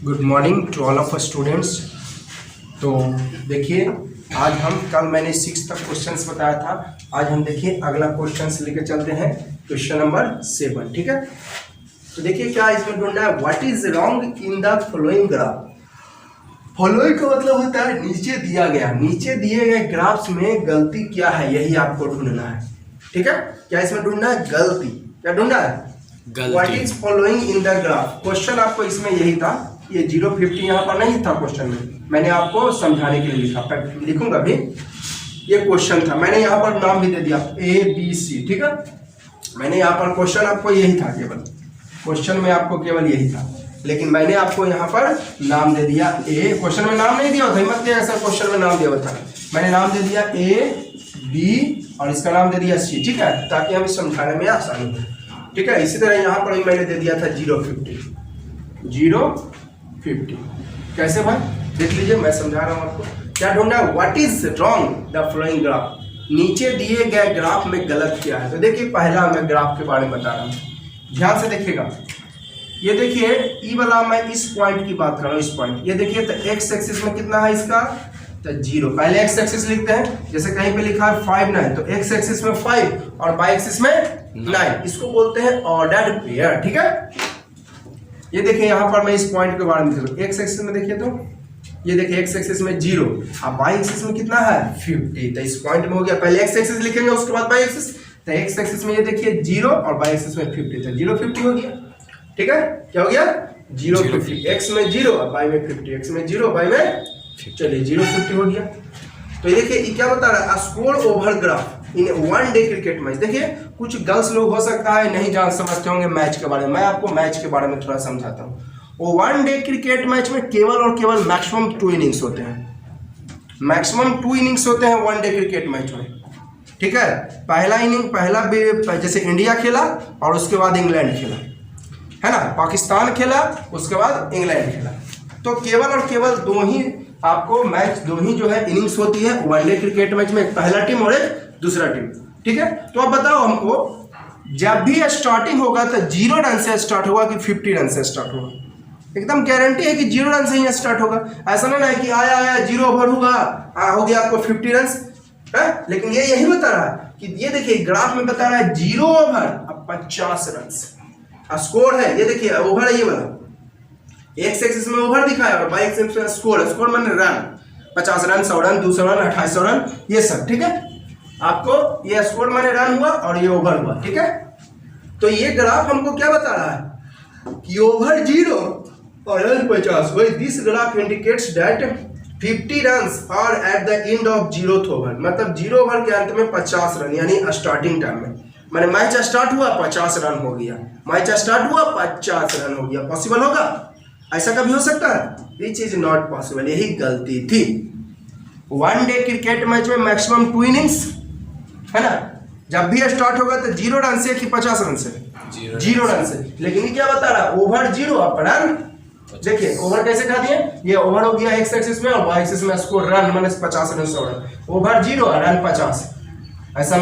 Good morning to all of students. तो देखिए, आज हम कल मैंने 6 तक क्वेश्चंस बताया था। आज हम देखिए अगला क्वेश्चंस लेके चलते हैं, क्वेश्चन नंबर 7। ठीक है, तो देखिए क्या इसमें ढूंढना है, what is wrong in the following graph. Following का मतलब होता है नीचे दिया गया, नीचे दिए गए ग्राफ्स में गलती क्या है, यही आपको ढूंढना है। ठीक है, क्या इसमें ढूंढना है, गलती। क्या ढूंढना है, what is following in the graph. Question आपको इसमें यही था, ये 050 यहाँ पर नहीं था क्वेश्चन में, मैंने आपको समझाने के लिए लिखा, लिखूंगा भी। ये क्वेश्चन था, मैंने यहाँ पर नाम भी दे दिया ABC। ठीक है, मैंने यहाँ पर क्वेश्चन आपको यही था, केवल क्वेश्चन में आपको केवल यही था, लेकिन मैंने आपको यहाँ पर नाम दे दिया ए। क्वेश्चन में नाम नहीं दिया था, हिम्मत नहीं ऐसा क्वेश्चन में नाम दिया था, मैंने नाम दे दिया AB और इसका नाम दे दिया C। ठीक है, ताकि हमें समझाने में आसानी हो। ठीक है, इसी तरह यहाँ पर भी मैंने दे दिया था 050। कैसे भाई, देख लीजिए, मैं समझा रहा हूँ आपको। क्या ढूंढना है, what is wrong the following graph, नीचे दिए गए ग्राफ में गलत क्या है। तो देखिए, पहला मैं ग्राफ के बारे में बता रहा हूँ, ध्यान से देखिएगा। ये देखिए, ई वाला मैं इस पॉइंट की बात कर रहा हूँ, इस पॉइंट। ये देखिए, तो एक्स एक्सिस में कितना है इसका, तो 0। पहले एक्स एक्सिस लिखते हैं, जैसे कहीं पे लिखा है 5 9, तो एक्स एक्सिस में 5 और वाई एक्सिस में 9, इसको बोलते हैं ऑर्डर्ड पेयर। ठीक है, ये देखिए यहाँ पर मैं इस पॉइंट के बारे में एक्स एक्सिस में देखिए, तो ये देखिए एक्स एक्सिस में 0, अब वाई एक्सिस में कितना है 50, तो इस पॉइंट में हो गया। पहले एक्स एक्सिस लिखेंगे, उसके बाद वाई एक्सिस। तो एक्स एक्सिस में ये देखिए 0 और वाई एक्सिस में 50, तो 050 हो गया। ठीक है, क्या हो गया, 050। एक्स में 0 और वाई में 50, एक्स में 0 वाई में, चलिए 050 हो गया। तो ये देखिए, ये क्या बता रहा है, स्कोर ओवर ग्राफ इन 1 डे क्रिकेट मैच। देखिए, कुछ गर्ल्स लोग हो सकता है नहीं जान समझते होंगे मैच के बारे में, मैं आपको मैच के बारे में थोड़ा समझाता हूँ। वो 1 डे क्रिकेट मैच में केवल और केवल मैक्सिमम 2 इनिंग्स होते हैं, मैक्सिमम 2 इनिंग्स होते हैं 1 डे क्रिकेट मैच में। ठीक है, पहला इनिंग, जैसे इंडिया खेला और उसके बाद इंग्लैंड खेला, है ना, पाकिस्तान खेला, उसके बाद इंग्लैंड खेला, तो केवल और केवल 2 ही आपको मैच, 2 ही जो है इनिंग्स होती है 1 डे क्रिकेट मैच में, एक पहला टीम और एक दूसरा टीम। ठीक है, तो अब बताओ हमको, जब भी स्टार्टिंग होगा तो 0 रन से स्टार्ट होगा कि 50 रन से स्टार्ट होगा। एकदम गारंटी है कि 0 रन से ही स्टार्ट होगा। ऐसा ना है कि आया 0 ओवर होगा, हो गया आपको 50 रन है। लेकिन ये यही बता रहा है कि ये देखिए ग्राफ में बता रहा है 0 ओवर अब 50 रन स्कोर है। ये देखिए ओवर है, ये वाला एक्स एक्सिस में ओवर दिखाया और वाई एक्सिस में स्कोर है। स्कोर माने run, 50 run, 100 run, 200 run, 2800 run, ये सब। ठीक है, आपको ये स्कोर माने रन हुआ और ये ओवर हुआ। ठीक है, तो ये ग्राफ हमको क्या बता रहा है कि ओवर 0 और रन 50। वही this graph indicates that 50 runs are at the end of 0th over, मतलब 0 ओवर के अंत में 50 रन, यानी स्टार्टिंग टाइम में, मैंने मैच स्टार्ट हुआ 50 रन हो गया, मैच स्टार्ट हुआ 50 रन हो गया। पॉसिबल होगा? ऐसा कभी हो सकता है? इट इज नॉट पॉसिबल, यही गलती थी। 1 डे क्रिकेट मैच में मैक्सिमम 2 इनिंग्स, है ना, जब भी स्टार्ट होगा तो 0 रन से कि 50 रन से, 0 रन से। लेकिन ये क्या बता रहा है, ओवर 0 अप रन। देखिए ओवर कैसे खा दिए, ये ओवर हो गया एक्स एक्सिस में और वाई एक्सिस में स्कोर रन माने 50 रन 100 रन, ओवर 0 रन 50। ऐसा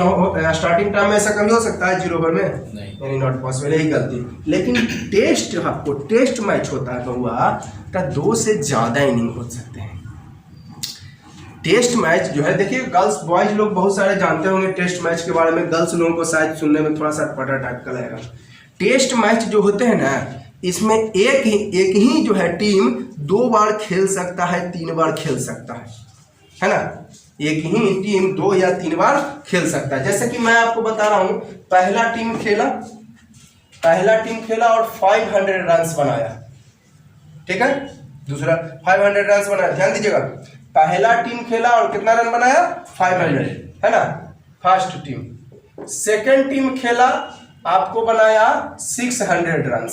स्टार्टिंग टाइम में ऐसा कभी हो सकता है 0 ओवर में? नहीं, यानी नॉट पॉसिबल, यही गलती। लेकिन टेस्ट, आपको टेस्ट मैच होता है बहुआ, तो 2 से ज्यादा इनिंग हो सकते हैं। टेस्ट मैच जो है, देखिए गर्ल्स बॉयज लोग बहुत सारे जानते होंगे टेस्ट मैच के बारे में, गर्ल्स लोगों को शायद सुनने में थोड़ा सा पटा टाइप का लगेगा। टेस्ट मैच जो होते हैं ना, इसमें एक ही जो है टीम 2 बार खेल सकता है, 3 बार खेल सकता है ना, एक ही टीम 2 या 3 बार खेल सकता है। जैसे कि मैं आपको बता रहा हूं, पहला टीम खेला और 500 रन बनाया। ठीक है, दूसरा 500 रन बनाया, ध्यान दीजिएगा, पहला टीम खेला और कितना रन बनाया 500, है ना, फर्स्ट टीम। सेकंड टीम खेला, आपको बनाया 600 रन,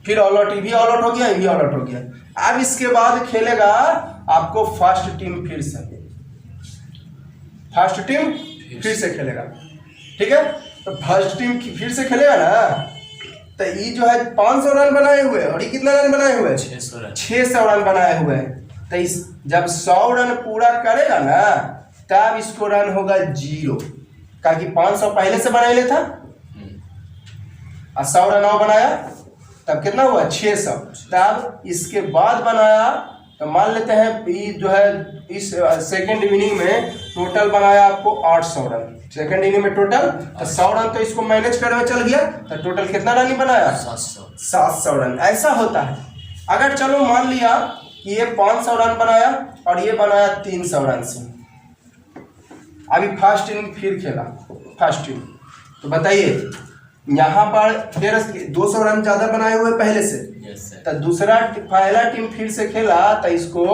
फिर ऑल आउट, भी ऑल आउट हो गया, ये भी ऑल आउट हो गया। अब इसके बाद खेलेगा आपको फर्स्ट टीम, फिर से खेलेगा। ठीक है, तो फर्स्ट टीम फिर से खेलेगा ना, तो ये जो है 500 रन बनाए हुए और ये कितना रन बनाए हुए, 600 रन बनाए हुए। तो इस जब 100 रन पूरा करेगा ना, तब इसको रन होगा 0, क्योंकि 500 पहले से बनाए ले था और 100 रन और बनाया, तब कितना हुआ 600। तब इसके बाद बनाया तो मान लेते हैं ये जो है इस सेकेंड इनिंग में टोटल बनाया आपको 800 रन। सेकेंड इनिंग में टोटल 100 रन, तो इसको मैनेज करने चल गया तो टोटल कितना रन ही बनाया 700 रन। ऐसा होता है। अगर चलो मान लिया कि ये 500 रन बनाया और ये बनाया 300 रन से, अभी फर्स्ट इनिंग फिर खेला फर्स्ट इनिंग, तो बताइए यहाँ पर फिर 200 रन ज्यादा बनाए हुए पहले से, तो पहला टीम फिर से खेला तो इसको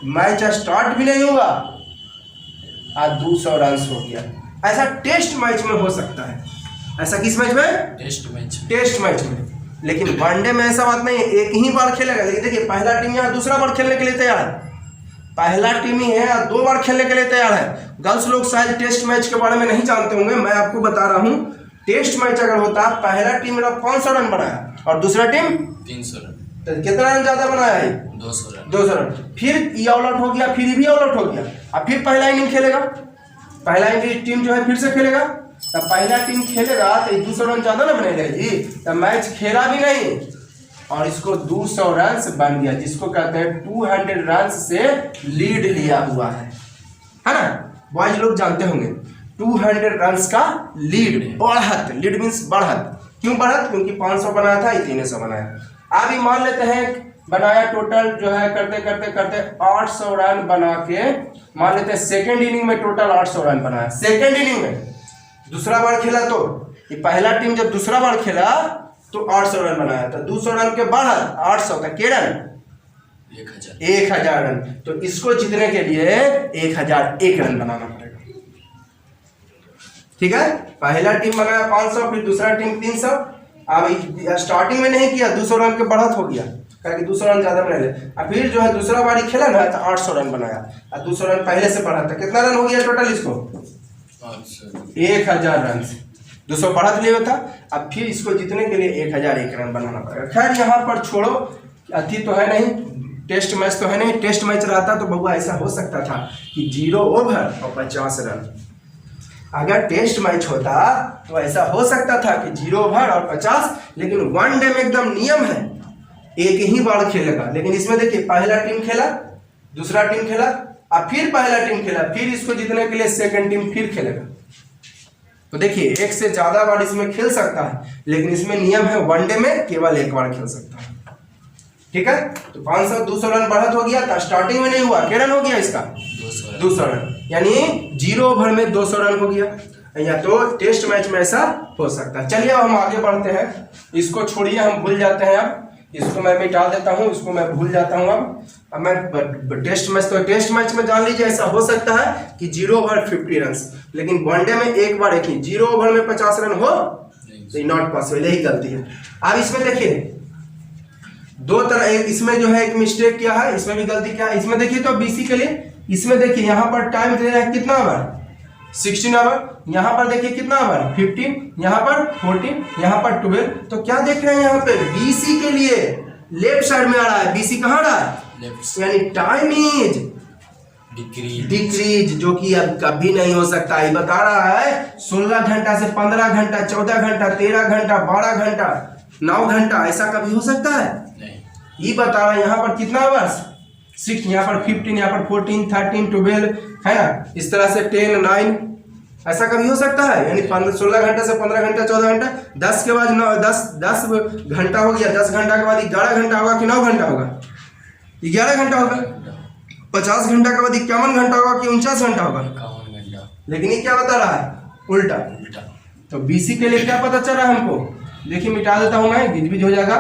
मैच स्टार्ट भी नहीं हुआ और 200 रन हो गया। ऐसा टेस्ट मैच में हो सकता है। ऐसा किस मैच में? टेस्ट मैच में। लेकिन वनडे में ऐसा बात नहीं है, एक ही बार खेलेगा। लेकिन देखिए पहला टीम यहाँ दूसरा बार खेलने के लिए तैयार है, पहला टीम ही है और 2 बार खेलने के लिए तैयार है। गर्ल्स लोग शायद टेस्ट मैच के बारे में नहीं जानते होंगे, मैं आपको बता रहा हूँ। टेस्ट मैच अगर होता, पहला टीम मेरा 500 रन बनाया और दूसरा टीम 300 रन, तो कितना रन ज्यादा बनाया है? 200 रन। फिर ये ऑल आउट हो गया, फिर भी ऑल आउट हो गया, अब फिर पहला इनिंग खेलेगा, पहला इनिंग टीम जो है फिर से खेलेगा, तब पहला टीम खेलेगा तो 200 रन ज्यादा ना बनेगा जी, तब मैच खेला भी नहीं और इसको 200 रन बन गया, जिसको कहते हैं 200 रन से लीड लिया हुआ है ना। बॉयज लोग जानते होंगे 200 रन का लीड, बढ़त, लीड मीन्स बढ़त। क्यों बढ़त? क्योंकि 500 बनाया था, ये 300 बनाया। अभी मान लेते हैं बनाया टोटल जो है करते करते करते 800 रन बना के, मान लेते हैं सेकेंड इनिंग में टोटल 800 रन बनाया। सेकेंड इनिंग में दूसरा बार खेला तो ये पहला टीम जब दूसरा बार खेला तो 800 रन बनाया था, 200 रन के बढ़त 800 का के रन 1000 रन। तो इसको जीतने के लिए 1001 रन बनाना पड़ेगा। ठीक है, पहला टीम बनाया 500, फिर दूसरा टीम 300। अब स्टार्टिंग में नहीं किया, 200 रन के बढ़त हो गया, क्योंकि 200 रन ज्यादा बना ले। अब फिर जो है दूसरा बारी खेला ना तो 800 रन बनाया और 200 रन पहले से बढ़ा था। कितना रन हो गया टोटल इसको? 1000 रन। 200 बढ़त लिया था, अब फिर इसको जीतने के लिए 1001 रन बनाना पड़ेगा। खैर यहाँ पर छोड़ो, अति तो है नहीं, टेस्ट मैच तो है नहीं। टेस्ट मैच रहता तो बहुआ ऐसा हो सकता था कि 0 ओवर और 50 रन। अगर टेस्ट मैच होता तो ऐसा हो सकता था कि 0 ओवर और 50, लेकिन वनडे में एकदम नियम है एक ही बार खेलेगा। लेकिन इसमें देखिए पहला टीम खेला, दूसरा टीम खेला और फिर पहला टीम खेला, फिर इसको जीतने के लिए सेकंड टीम फिर खेलेगा। तो देखिए एक से ज्यादा बार इसमें खेल सकता है, लेकिन इसमें नियम है वनडे में केवल एक बार खेल सकता है। ठीक है, तो 500 200 रन बढ़त हो गया था, स्टार्टिंग में नहीं हुआ, क्या रन हो गया इसका? 200 रन, यानी 0 ओवर में 200 रन हो गया। या तो टेस्ट मैच में ऐसा हो सकता है। चलिए अब हम आगे बढ़ते हैं, इसको छोड़िए, हम भूल जाते हैं। अब इसको मैं मिटा देता हूँ, इसको मैं भूल जाता हूँ। अब मैं टेस्ट मैच, तो टेस्ट मैच में जान लीजिए ऐसा हो सकता है कि 0 ओवर 50 रन, लेकिन वनडे में एक बार एक ही 0 ओवर में 50 रन हो तो नॉट पॉसिबल, यही गलती है। अब इसमें देखिए दो तरह, इसमें जो है एक मिस्टेक किया है, इसमें भी गलती क्या है। इसमें देखिए तो बीसी के लिए, इसमें देखिए यहाँ पर टाइम दे रहा है कितना ओवर 16 ओवर, यहाँ पर देखिए कितना ओवर 15, यहाँ पर 14, यहाँ पर 12। तो क्या देख रहे हैं यहाँ पे बीसी के लिए लेफ्ट साइड में आ रहा है, बीसी कहाँ रहा है, यानी टाइम इज डिक्रीज, जो कि अब कभी नहीं हो सकता। ये बता रहा है 16 घंटा से 15 घंटा, 14 घंटा, 13 घंटा, 12 घंटा, 9 घंटा, ऐसा कभी हो सकता है? ये बता रहा है यहाँ पर कितना वर्ष 6, यहाँ पर 15, यहाँ पर 14, 13, 12 है ना, इस तरह से 10, 9, ऐसा कभी हो सकता है? यानी 16 घंटे से 15 घंटा, 14 घंटा, 10 के बाद 9, 10 घंटा हो गया, 10 घंटा के बाद 11 घंटा होगा कि 9 घंटा होगा? 11 घंटा होगा। 50 घंटा के बाद 51 घंटा होगा कि 49 घंटा होगा? लेकिन ये क्या बता रहा है? उल्टा। तो बीसी के लिए क्या पता चल रहा है हमको? देखिए मिटा देता हूं मैं, गिजबिज हो जाएगा।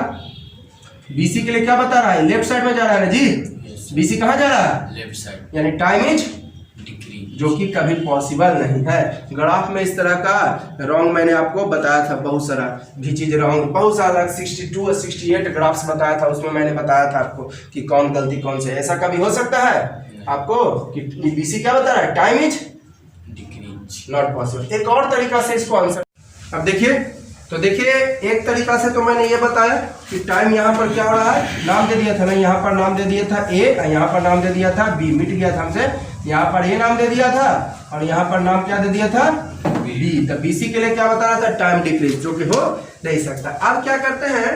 बीसी के लिए क्या बता रहा है? लेफ्ट साइड में जा रहा है ना जी। बीसी कहाँ जा रहा है? लेफ्ट साइड, यानी टाइम इज डिक्रीज, जो कि कभी पॉसिबल नहीं है। ग्राफ में इस तरह का रॉन्ग मैंने आपको बताया था, बहुत सारा भी चीज रॉन्ग, बहुत सारा 62 और 68 ग्राफ्स बताया था, उसमें मैंने बताया था आपको कि कौन गलती कौन से। ऐसा कभी हो सकता है आपको कि बीसी क्या बता रहा है? Time is decrease, not possible. एक और तरीका से इसको आंसर, अब देखिए, तो देखिए एक तरीका से तो मैंने ये बताया कि टाइम यहाँ पर क्या हो रहा है, नाम दे दिया था ना, यहाँ पर नाम दे दिया था ए, यहाँ पर नाम दे दिया था बी, मिट गया था हमसे, यहाँ पर ए नाम दे दिया था और यहाँ पर नाम क्या दे दिया था? बी। तो बीसी के लिए क्या बता रहा था? टाइम डिक्रीज, जो कि हो नहीं सकता। अब क्या करते हैं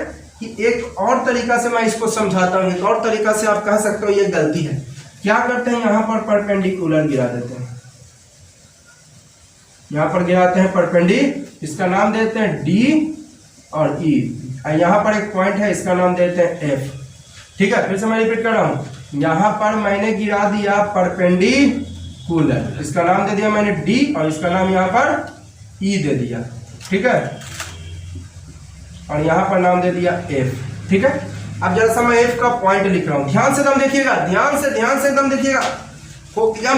कि एक और तरीका से मैं इसको समझाता हूँ, एक और तरीका से आप कह सकते हो ये गलती है। क्या करते हैं, यहाँ पर परपेंडिकुलर गिरा देते हैं, यहाँ पर गिराते हैं परपेंडिकुलर, इसका नाम देते हैं डी और ई। यहाँ पर एक पॉइंट है, इसका नाम देते हैं एफ। ठीक है, फिर से मैं रिपीट कर रहा हूँ, यहाँ पर मैंने गिरा दिया परपेंडिकुलर, इसका नाम दे दिया मैंने डी और इसका नाम यहाँ पर ई दे दिया। ठीक है, और यहाँ पर नाम दे दिया एफ। ठीक है, अब जरा सा मैं एफ का पॉइंट लिख रहा हूँ, ध्यान से एकदम देखिएगा, ध्यान से एकदम देखिएगा, पूरा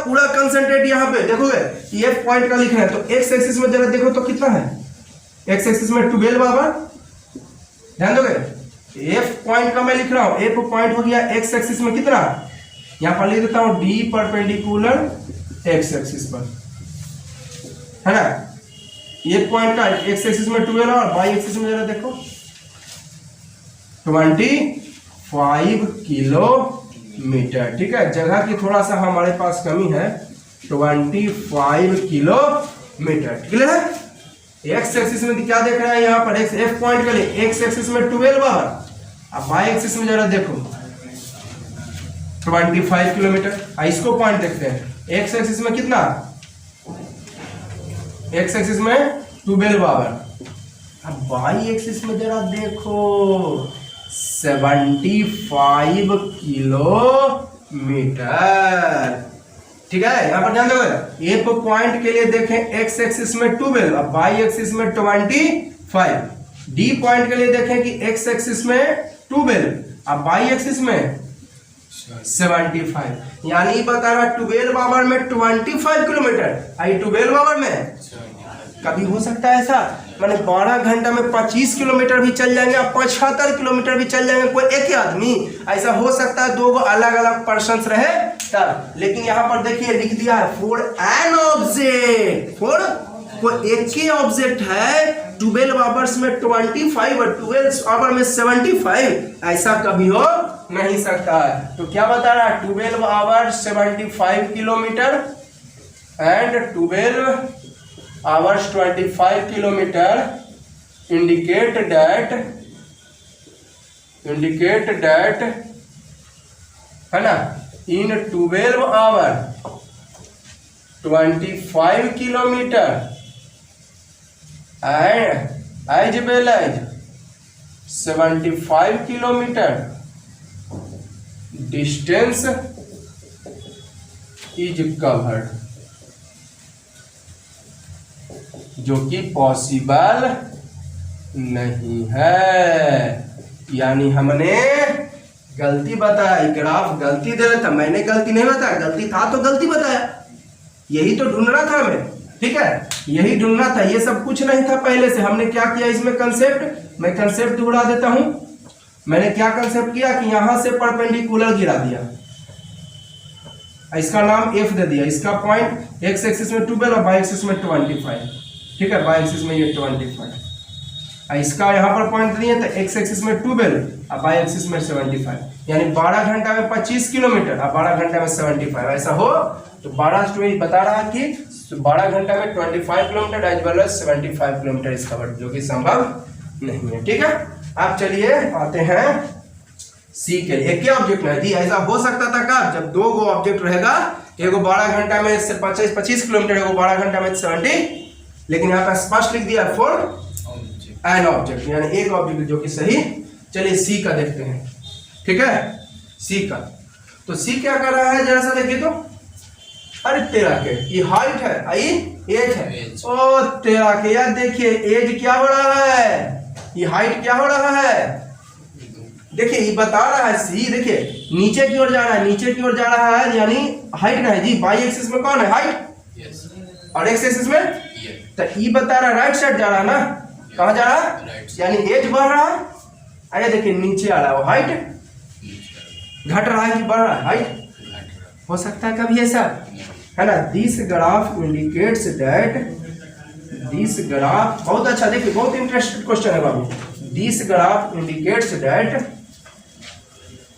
पूरा कंसंट्रेट यहाँ पे देखोगे, एफ पॉइंट का लिखना है। तो एक्स एक्सिस में जरा देखो तो कितना है, एक्स एक्सिस में 12 बराबर, ध्यान दोगे, एफ पॉइंट का मैं लिख रहा हूँ, एफ पॉइंट हो गया एक्स एक्सिस में कितना, यहाँ पर लिख देता हूँ डी परपेंडिकुलर एक्स एक्सिस पर, है ना। ये पॉइंट का एक्स एक्सिस में 12 और वाई एक्सिस में जरा देखो 25 किलोमीटर। ठीक है, जगह की थोड़ा सा हमारे पास कमी है, 25 किलोमीटर। क्लियर है। एक्स एक्सिस में क्या देख रहे हैं यहाँ पर, एक्स एफ पॉइंट के लिए एक्स एक्सिस में 12 बार, अब वाई एक्सिस में जरा देखो 25 किलोमीटर। इसको पॉइंट देखते हैं, एक्स एक्सिस में कितना, एक्स एक्सिस में 12 बार, अब वाई एक्सिस में जरा देखो 75 किलोमीटर। ठीक है, यहाँ पर ध्यान दोगे, एफ पॉइंट के लिए देखें एक्स एक्सिस में 12 और वाई एक्सिस में 25, डी पॉइंट के लिए देखें कि एक्स एक्सिस में 12 और वाई एक्सिस में 75, यानी बता रहा 12 आवर में 25 किलोमीटर, आई 12 आवर में कभी हो सकता है ऐसा, मैंने 12 घंटा में 25 किलोमीटर भी चल जाएंगे और 75 किलोमीटर भी चल जाएंगे, कोई एक ही आदमी, ऐसा हो सकता है, दो अलग अलग पर्सन रहे तब। लेकिन यहाँ पर देखिए लिख दिया है फॉर एन ऑब्जेक्ट, फॉर कोई एक ही ऑब्जेक्ट है 12 आवर्स में 25 और 12 आवर में 75, ऐसा कभी हो नहीं सकता है। तो क्या बता रहा है, 12 our 75 kilometre and 12 hours 25 kilometer indicate that है ना, in 12 hour 25 kilometer and as well as 75 kilometer distance is covered, जो कि पॉसिबल नहीं है। यानी हमने गलती बताया, ग्राफ गलती दे रहा था, मैंने गलती नहीं बताया, गलती था तो गलती बताया, यही तो ढूंढ रहा था मैं। ठीक है, यही ढूंढना था, ये सब कुछ नहीं था पहले से। हमने क्या किया इसमें कंसेप्ट, मैं कंसेप्ट दोहरा देता हूं। मैंने क्या कंसेप्ट किया कि यहां से परपेंडिकुलर गिरा दिया, इसका नाम एफ दे दिया, इसका पॉइंट एक्स एक्सिस में 12 और वाई एक्सिस में 25। ठीक है, वाई एक्सिस में ये 25, इसका यहाँ पर पॉइंट दिए तो एक्स एक्सिस में 12 और वाई एक्सिस में 75, यानी 12 घंटा में 25 किलोमीटर और 12 घंटा में 75, ऐसा हो तो 12 स्टोरी बता रहा है कि 12 घंटा में 25 kilometre as well as 75 kilometre इस कवर, जो कि संभव नहीं है। ठीक है, अब चलिए आते हैं सी के लिए। एक ही ऑब्जेक्ट है जी, ऐसा हो सकता था का जब दो गो ऑब्जेक्ट रहेगा, एगो 12 घंटा में 25 किलोमीटर, एगो 12 घंटा में 70, लेकिन यहाँ पर स्पष्ट लिख दिया फॉर एन ऑब्जेक्ट, यानी एक ऑब्जेक्ट जो कि सही। चलिए सी का देखते हैं। ठीक है, सी का, तो सी क्या कर रहा है जरा सा देखिए तो, अरे तेरा के ये हाइट है, आई एज है, ओ तेरा के यार देखिए एज क्या हो रहा है, ये हाइट क्या हो रहा है, देखिए ये बता रहा है सी, देखिए नीचे की ओर जा रहा है, नीचे की ओर जा रहा है, यानी हाइट का है जी। वाई एक्सिस में कौन है हाइट, और एक्स एक्सिस में तो ई बता रहा है राइट साइड जा रहा है ना, कहाँ जा रहा है, यानी एज बढ़ रहा है। अरे देखिए नीचे आ रहा है, वो हाइट घट रहा है कि बढ़ रहा है, हाइट हो सकता है कभी ऐसा, है ना। This graph indicates that, this graph, बहुत अच्छा, देखिए बहुत इंटरेस्टिंग क्वेश्चन है बाबू। दिस ग्राफ इंडिकेट्स दैट,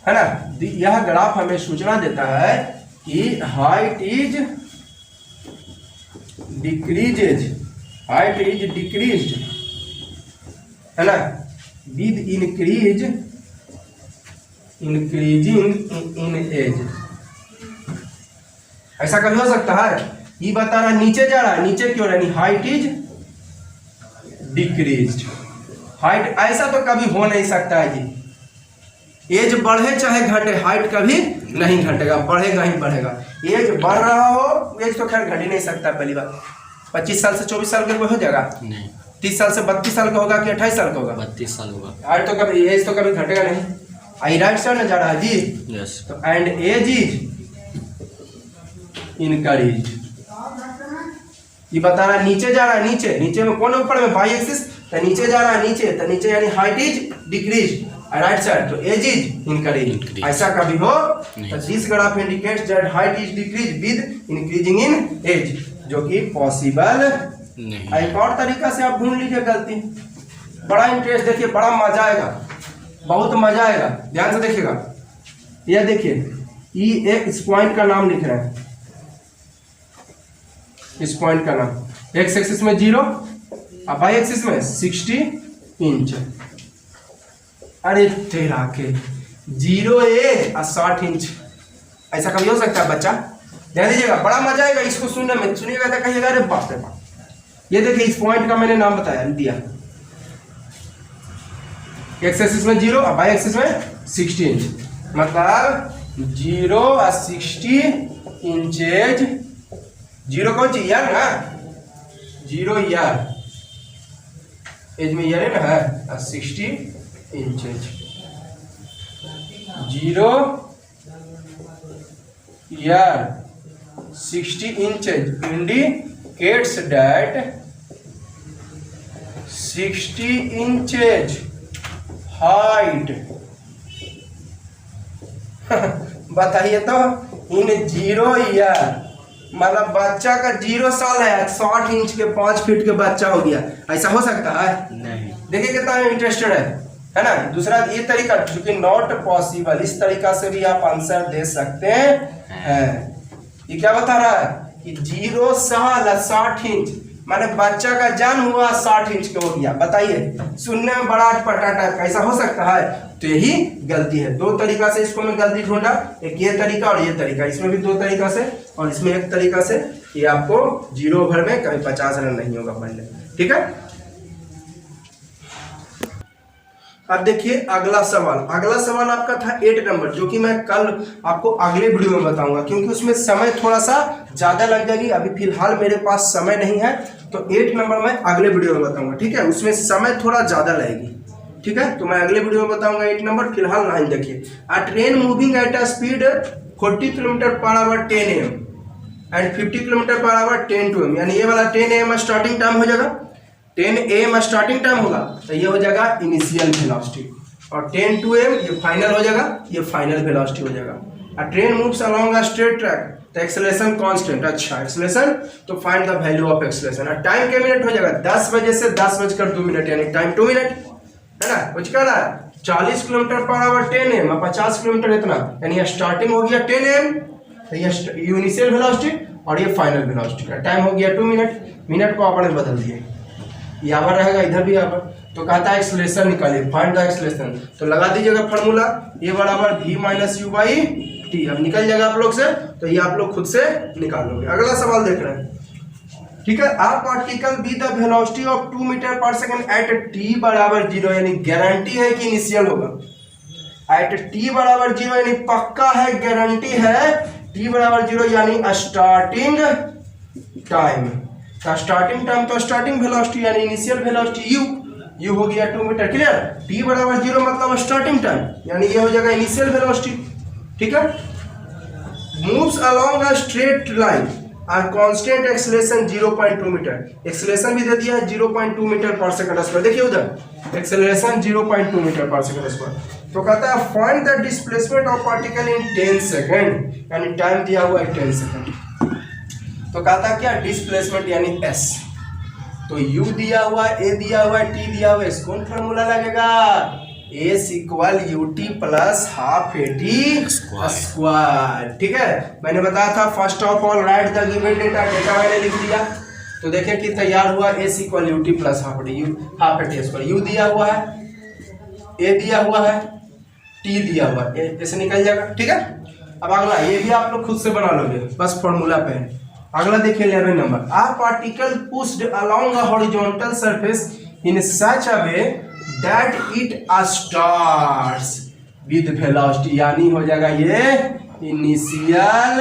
है ना, यह ग्राफ हमें सूचना देता है कि height is decreases, height is decreased, है ना, विद इंक्रीजिंग इन एज। ऐसा कभी हो सकता है? ये बता रहा नीचे जा रहा है, नीचे क्यों यानी हाइट इज डिक्रीज्ड। हाइट ऐसा तो कभी हो नहीं सकता है जी। एज बढ़े चाहे घटे, हाइट कभी नहीं घटेगा, बढ़ेगा ही बढ़ेगा। एज बढ़ रहा हो, एज तो खैर घट ही नहीं सकता। पहली बात 25 साल से 24 साल का हो जाएगा नहीं, 30 साल से 32 साल का होगा कि 28 साल का होगा? 32 साल होगा। हाइट तो कभी, एज तो कभी घटेगा नहीं। आई राइट साइड में जा रहा है जी। यस। तो एंड एज इज इनकरीज्ड। ये बता रहा है नीचे जा रहा है, नीचे नीचे में कौन है? ऊपर में वाई एक्सिस, तो नीचे जा रहा है नीचे, तो नीचे यानी height is decrease, right side तो एज इज इंक्रीज। ऐसा कभी हो तो this graph indicates that height is decrease with increasing in age, जो कि पॉसिबल नहीं। एक और तरीका से आप ढूंढ लीजिए गलती। बड़ा इंटरेस्ट, देखिए बड़ा मजा आएगा, बहुत मजा आएगा, ध्यान से देखिएगा। यह देखिए ये इस पॉइंट का नाम लिख रहे हैं, इस पॉइंट का नाम एक्स एक्सिस में 0 और वाई एक्सिस में 60 इंच। अरे तेरा के 0 एज और 60 इंच, ऐसा कभी हो सकता है बच्चा? ध्यान दीजिएगा, बड़ा मजा आएगा इसको सुनने में। सुनिएगा तो कहिएगा अरे बाप रे बाप। ये देखिए इस पॉइंट का मैंने नाम बताया दिया, एक्स एक्सिस में 0 और वाई एक्सिस में 60 इंच, मतलब 0 और 60 इंचेज। 0 कौन सी ईयर ना, 0 ईयर एज में ईयर है ना, है 60 inches. 0 year 60 inches indicates that 60 inches height. बताइए तो, इन 0 ईयर मतलब बच्चा का 0 साल है, 60 इंच के 5 फीट के बच्चा हो गया, ऐसा हो सकता है? नहीं। देखिए कितना इंटरेस्टेड है ना। दूसरा ये तरीका चूंकि नॉट पॉसिबल, इस तरीका से भी आप आंसर दे सकते हैं। ये क्या बता रहा है कि 0 साल 60 इंच माने बच्चा का जन्म हुआ 60 इंच के हो गया। बताइए, सुनने में बड़ा अटपटा टाइप, ऐसा हो सकता है? तो यही गलती है। 2 तरीका से इसको मैं गलती ढूंढा, एक ये तरीका और ये तरीका। इसमें भी 2 तरीका से और इसमें एक तरीका से। ये आपको 0 ओवर में कभी 50 रन नहीं होगा पढ़ने, ठीक है। अब देखिए अगला सवाल। अगला सवाल आपका था 8 नंबर, जो कि मैं कल आपको अगले वीडियो में बताऊंगा, क्योंकि उसमें समय थोड़ा सा ज़्यादा लग जाएगी। अभी फिलहाल मेरे पास समय नहीं है, तो 8 नंबर मैं अगले वीडियो में बताऊंगा, ठीक है। उसमें समय थोड़ा ज़्यादा लगेगी, ठीक है। तो मैं अगले वीडियो में बताऊंगा 8 नंबर। फिलहाल लाइन देखिए। अ train moving at a speed 40 km/h 10 AM and 50 km/h 10 AM, यानी ये वाला 10 AM स्टार्टिंग टाइम हो जाएगा, 10 AM स्टार्टिंग टाइम होगा, तो ये हो जाएगा इनिशियल वेलोसिटी, और 10 AM ये फाइनल हो जाएगा, ये फाइनल वेलोसिटी हो जाएगा। अ train moves along a straight track, तो एक्सेलरेशन कांस्टेंट। अच्छा, एक्सेलरेशन, तो find the value of acceleration. और टाइम के मिनट हो जाएगा 10 बजे से 10:02, यानी टाइम 2 मिनट है ना। कुछ कह रहा है 40 km/h 10 AM, 50 किलोमीटर इतना, यानी स्टार्टिंग हो गया 10 AM, तो ये इनिशियल वेलोसिटी और ये फाइनल वेलोसिटी। टाइम हो गया 2 मिनट, मिनट को आपने बदल दिए, यहाँ पर रहेगा, इधर भी यहाँ पर। तो कहता है एक्सेलरेशन निकालिए, फाइंड द एक्सेलरेशन। तो लगा दीजिएगा फार्मूला, ए बराबर v - u/t। अब निकल जाएगा आप लोग से, तो ये आप लोग खुद से निकाल लोगे। अगला सवाल देख रहे हैं, ठीक है। आप particle B the velocity of 2 metre second at t = 0, यानी गारंटी है कि इनिशियल होगा। एट t = 0 यानी पक्का है, गारंटी है। t = 0 यानी स्टार्टिंग टाइम, स्टार्टिंग टाइम तो स्टार्टिंग वेलोसिटी यानी इनिशियल वेलोसिटी u हो गया 2 मीटर। क्लियर। t = 0 मतलब स्टार्टिंग टाइम, यानी ये हो जाएगा इनिशियल वेलोसिटी, ठीक है। Moves along a straight line और कांस्टेंट एक्सेलरेशन 0.2 मीटर। एक्सेलरेशन भी दे दिया है 0.2 मीटर/सेकंड। देखिए उधर एक्सेलरेशन 0.2 मीटर/सेकंड। तो कहता है find the displacement of particle in 10 second, यानी टाइम दिया हुआ है 10 सेकंड। तो कहता है क्या, डिस्प्लेसमेंट यानी s। तो u दिया हुआ है, a दिया हुआ है, t दिया हुआ है, कौन फार्मूला लगेगा? s = ut + ½ AT², ठीक है। मैंने बताया था first of all right the given data, data मैंने लिख दिया। तो देखिए कि तैयार हुआ s = ut + ½ AT²। u दिया हुआ है, ए दिया हुआ है, टी दिया हुआ है, ऐसे निकल जाएगा। ठीक है, अब अगला ये भी आप लोग खुद से बना लोगे, बस फॉर्मूला पे है। अगला देखिए 11 number, a particle pushed along a horizontal surface in such a way that it starts with velocity, यानी हो जाएगा ये इनिशियल,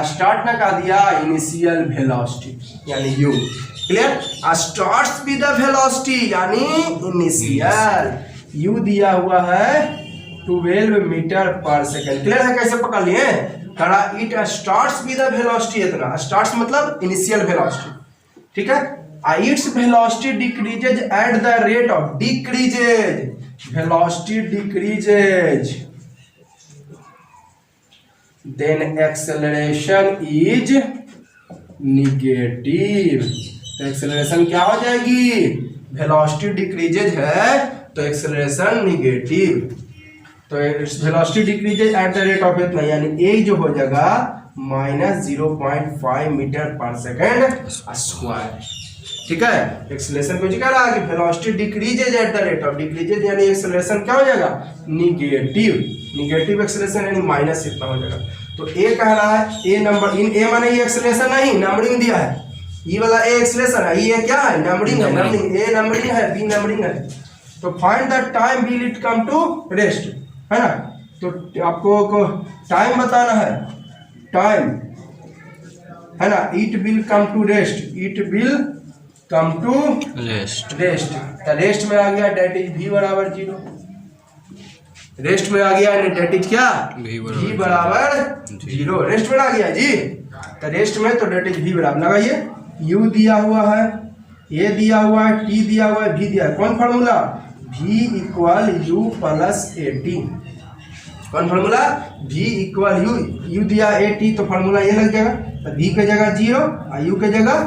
स्टार्ट ना का दिया इनिशियल वेलोसिटी यानी U. Clear, starts with velocity यानी इनिशियल, यू दिया हुआ है 12 मीटर पर सेकेंड। क्लियर है, कैसे पकड़ लिए, कड़ा इट स्टार्ट्स विद वेलोसिटी, इतना स्टार्ट्स मतलब इनिशियल वेलोसिटी। ठीक है, it's velocity decreases at the rate of, decreases velocity decreases, then acceleration is negative. तो एक्सेलरेशन क्या हो जाएगी, वेलोसिटी डिक्रीजेज है तो एक्सेलरेशन निगेटिव, तो velocity decreases at the rate of इतना, यानी ए जो हो जाएगा -0.5 मीटर पर सेकेंड स्क्वायर। ठीक है, एक्सेलरेशन को कह रहा है कि velocity decreases at the rate of, decreases यानी एक्सेलरेशन क्या हो जाएगा, निगेटिव, निगेटिव एक्सेलरेशन यानी माइनस इतना हो जाएगा। तो ए कह रहा है, ए नंबर इन ए माने ये एक्सेलरेशन नहीं, नंबरिंग दिया है, ये वाला ए एक्सेलरेशन है, ये क्या है, नंबरिंग है, नंबरिंग, ए नंबरिंग है, बी नंबरिंग है। तो find the time will it come to rest, है ना, तो आपको टाइम बताना है, टाइम है ना, it will come to rest, it will come to rest, rest, तो रेस्ट में आ गया डेट इज v बराबर 0, रेस्ट में आ गया डेट इज क्या, v बराबर 0, रेस्ट में आ गया जी, तो रेस्ट में तो डेट इज v बराबर लगाइए, u दिया हुआ है, a दिया हुआ है, t दिया हुआ है, v दिया है, कौन formula, v equal u plus A T, कौन फार्मूला, v इक्वल u दिया ए टी, तो फार्मूला ये लग जाएगा, तो v के जगह 0 और u के जगह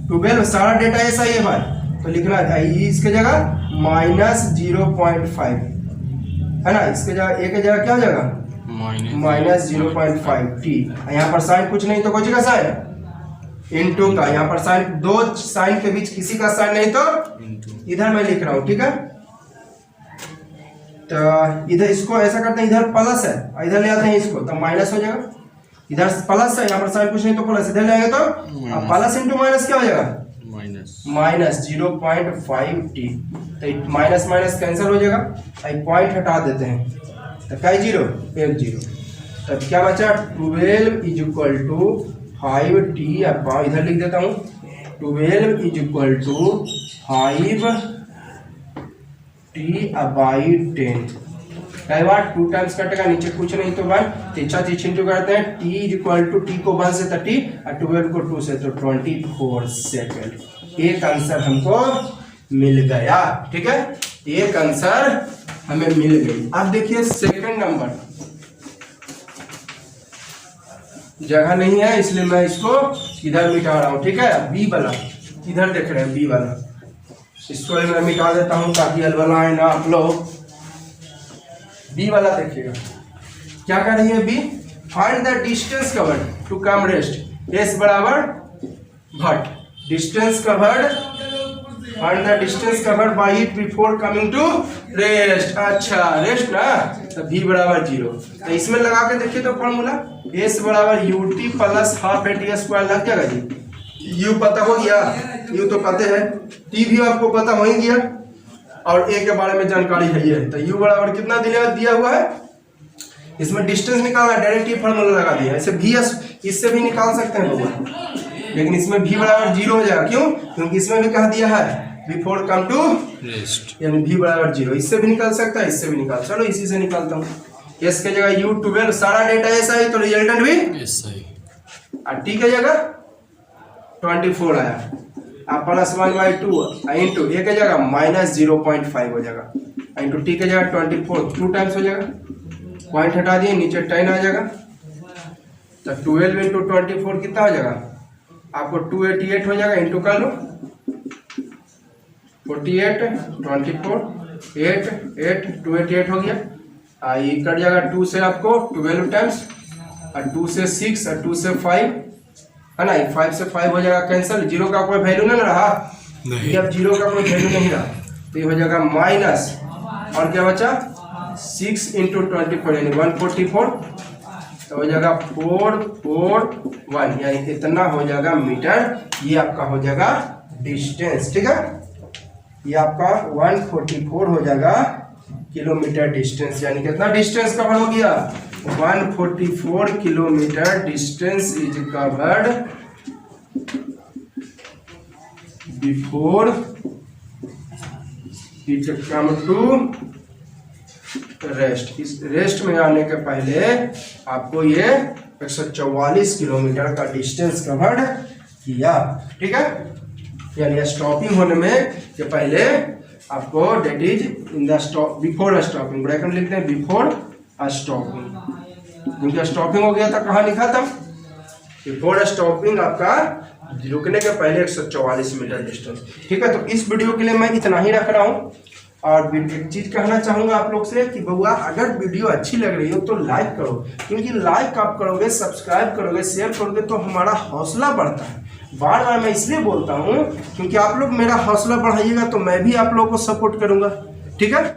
12, सारा डेटा ऐसा ही है भाई, तो लिखना है इसके जगह -0.5 है ना, इसके जगह ए के जगह क्या हो जाएगा -0.5 टी, यहाँ पर साइन कुछ नहीं तो कुछ का साइन इनटू का, यहाँ पर साइन, दो साइन के बीच किसी का साइन नहीं तो इधर मैं लिख रहा हूँ। ठीक है, तो इधर इसको ऐसा करते हैं, इधर प्लस है, इधर ले आते हैं इसको, तो माइनस हो जाएगा, इधर प्लस है, यहाँ पर साइन कुछ नहीं तो प्लस, इधर ले आएंगे तो प्लस इंटू माइनस क्या हो जाएगा, -0.5 टी, तो माइनस माइनस कैंसिल हो जाएगा, पॉइंट हटा देते हैं, तो क्या 0 1 0, तब क्या बचा 12 इज इक्वल टू 5 टी, अब इधर लिख देता हूँ 12 is equal to 5 T by 10, कई बार 2 टाइम्स कटेगा, नीचे कुछ नहीं तो भाई तीछा चीज इंटू करते हैं, t is equal to T को 1 से 30 और 12 को 2 से, तो 24 सेकेंड। एक आंसर हमको मिल गया। ठीक है, एक आंसर हमें मिल गई। अब देखिए सेकंड नंबर, जगह नहीं है इसलिए मैं इसको इधर मिटा रहा हूँ। ठीक है, बी वाला इधर देख रहे हैं, बी वाला इसको मैं मिटा देता हूँ ताकि अलवला है ना आप लोग। बी वाला देखिएगा क्या कर रही है B, find the distance covered to come rest, S बराबर भट, distance covered, find the distance covered by it before coming to rest. अच्छा रेस्ट ना, तो v बराबर 0, तो इसमें लगा के देखिए तो फॉर्मूला s बराबर ut plus half A T square लग जाएगा जी। u पता हो गया, u तो पता है, t भी आपको पता हो ही गया और a के बारे में जानकारी है ये, तो u बराबर कितना दिया हुआ है, इसमें डिस्टेंस निकालना, डायरेक्ट ये फॉर्मूला लगा दिया। ऐसे v इससे भी निकाल सकते हैं लोग, लेकिन इसमें v बराबर 0 हो जाएगा, क्यों, क्योंकि इसमें भी कहा दिया है बिफोर कम टू रेस्ट, यानी v बराबर 0, इससे भी निकाल सकता है, इससे भी निकाल, चलो इसी से निकालता हूँ। s के जगह u 12, सारा डेटा ऐसा ही तो रिजल्टेंट भी ऐसा ही, और t के जगह 24 आया, आप +1/2 इंटू a के जगह -0.5 हो जाएगा, इंटू t के जगह 24, 2 टाइम्स हो जाएगा, पॉइंट हटा दिए, नीचे 10 आ जाएगा, तो 12 इंटू 24 कितना हो जाएगा आपको 288 हो जाएगा, इंटू कर लो 48 24 8 8 288 हो गया, ये कट जाएगा 2 से आपको 12 टाइम्स, और 2 से 6 और 2 से 5 है ना, 5 से 5 हो जाएगा कैंसिल, 0 का कोई वैल्यू नहीं रहा, जब 0 का कोई वैल्यू नहीं रहा तो ये हो जाएगा और क्या बचा 6 × 24 यानी 144, तो हो जाएगा 441 यानी इतना हो जाएगा मीटर। ये आपका हो जाएगा डिस्टेंस, ठीक है। ये आपका 144 हो जाएगा किलोमीटर डिस्टेंस, यानी कितना डिस्टेंस कवर हो गया 144 kilometre distance is covered before it come to rest. इस रेस्ट में आने के पहले आपको ये 144 किलोमीटर का डिस्टेंस कवर्ड किया, ठीक है। यानी स्टॉपिंग होने में के पहले आपको that is in the stop before stopping, bracket लिखते हैं बिफोर स्टॉपिंग, क्योंकि स्टॉपिंग हो गया था कहाँ लिखा था बिफोर स्टॉपिंग, आपका रुकने के पहले 144 मीटर डिस्टेंस, ठीक है। तो इस वीडियो के लिए मैं इतना ही रख रहा हूँ। और एक चीज कहना चाहूंगा आप लोग से कि बउआ अगर वीडियो अच्छी लग रही हो तो लाइक करो, क्योंकि लाइक आप करोगे, सब्सक्राइब करोगे, शेयर करोगे तो हमारा हौसला बढ़ता है। बार बार मैं इसलिए बोलता हूँ क्योंकि आप लोग मेरा हौसला बढ़ाइएगा तो मैं भी आप लोगों को सपोर्ट करूंगा, ठीक है।